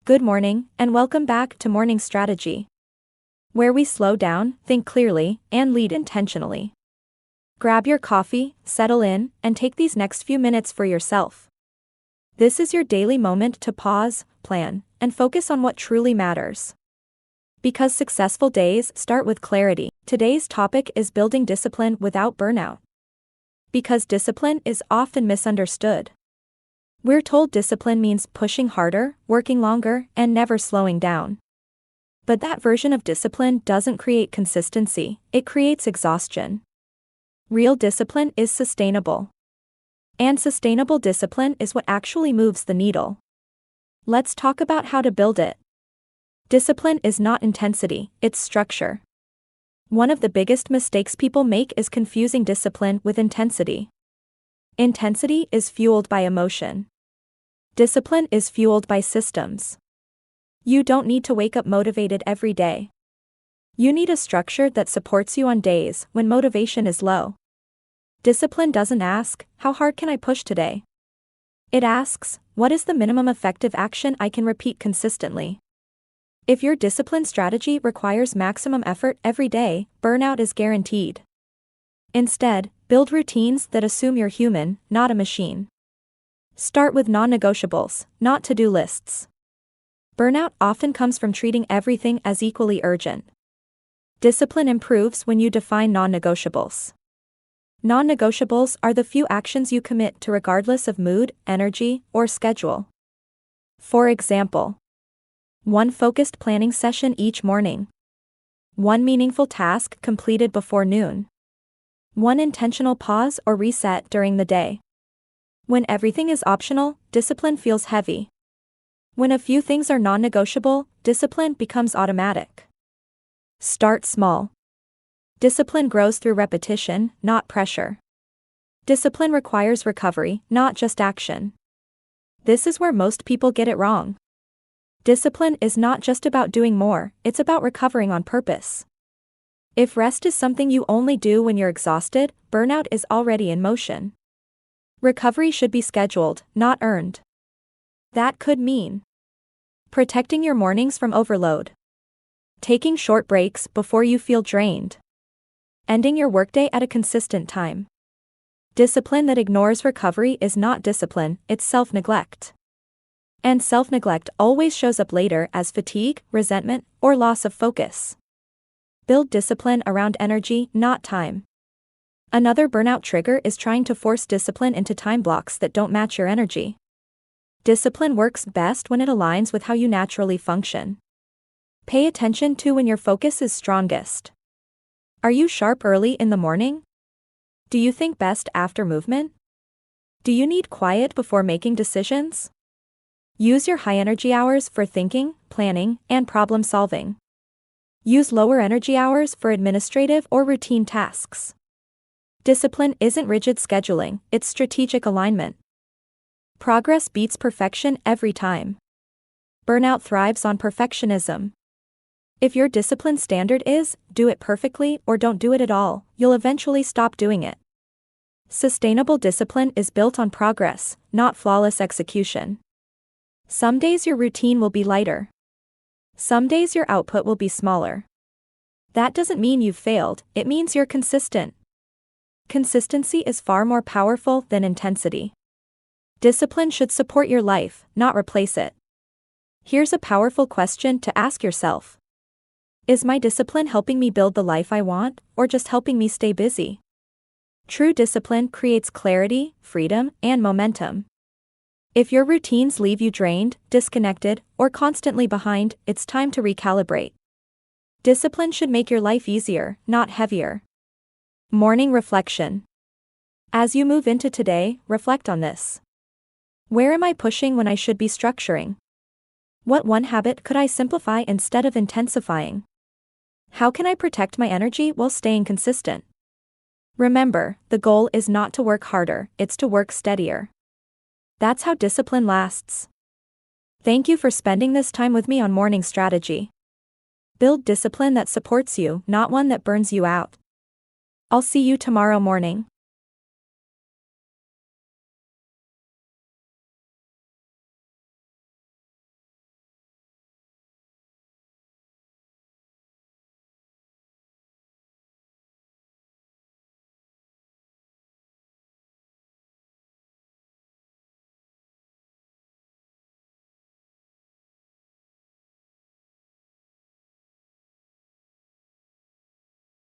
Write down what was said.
Good morning, and welcome back to Morning Strategy, where we slow down, think clearly, and lead intentionally. Grab your coffee, settle in, and take these next few minutes for yourself. This is your daily moment to pause, plan, and focus on what truly matters. Because successful days start with clarity, today's topic is building discipline without burnout. Because discipline is often misunderstood. We're told discipline means pushing harder, working longer, and never slowing down. But that version of discipline doesn't create consistency, it creates exhaustion. Real discipline is sustainable. And sustainable discipline is what actually moves the needle. Let's talk about how to build it. Discipline is not intensity, it's structure. One of the biggest mistakes people make is confusing discipline with intensity. Intensity is fueled by emotion. Discipline is fueled by systems. You don't need to wake up motivated every day. You need a structure that supports you on days when motivation is low. Discipline doesn't ask, "How hard can I push today?" It asks, "What is the minimum effective action I can repeat consistently?" If your discipline strategy requires maximum effort every day, burnout is guaranteed. Instead, build routines that assume you're human, not a machine. Start with non-negotiables, not to-do lists. Burnout often comes from treating everything as equally urgent. Discipline improves when you define non-negotiables. Non-negotiables are the few actions you commit to regardless of mood, energy, or schedule. For example, one focused planning session each morning. One meaningful task completed before noon. One intentional pause or reset during the day. When everything is optional, discipline feels heavy. When a few things are non-negotiable, discipline becomes automatic. Start small. Discipline grows through repetition, not pressure. Discipline requires recovery, not just action. This is where most people get it wrong. Discipline is not just about doing more, it's about recovering on purpose. If rest is something you only do when you're exhausted, burnout is already in motion. Recovery should be scheduled, not earned. That could mean protecting your mornings from overload. Taking short breaks before you feel drained. Ending your workday at a consistent time. Discipline that ignores recovery is not discipline, it's self-neglect. And self-neglect always shows up later as fatigue, resentment, or loss of focus. Build discipline around energy, not time. Another burnout trigger is trying to force discipline into time blocks that don't match your energy. Discipline works best when it aligns with how you naturally function. Pay attention to when your focus is strongest. Are you sharp early in the morning? Do you think best after movement? Do you need quiet before making decisions? Use your high-energy hours for thinking, planning, and problem-solving. Use lower-energy hours for administrative or routine tasks. Discipline isn't rigid scheduling, it's strategic alignment. Progress beats perfection every time. Burnout thrives on perfectionism. If your discipline standard is, do it perfectly or don't do it at all, you'll eventually stop doing it. Sustainable discipline is built on progress, not flawless execution. Some days your routine will be lighter. Some days your output will be smaller. That doesn't mean you've failed, it means you're consistent. Consistency is far more powerful than intensity. Discipline should support your life, not replace it. Here's a powerful question to ask yourself. Is my discipline helping me build the life I want, or just helping me stay busy? True discipline creates clarity, freedom, and momentum. If your routines leave you drained, disconnected, or constantly behind, it's time to recalibrate. Discipline should make your life easier, not heavier. Morning reflection. As you move into today, reflect on this. Where am I pushing when I should be structuring? What one habit could I simplify instead of intensifying? How can I protect my energy while staying consistent? Remember, the goal is not to work harder, it's to work steadier. That's how discipline lasts. Thank you for spending this time with me on Morning Strategy. Build discipline that supports you, not one that burns you out. I'll see you tomorrow morning.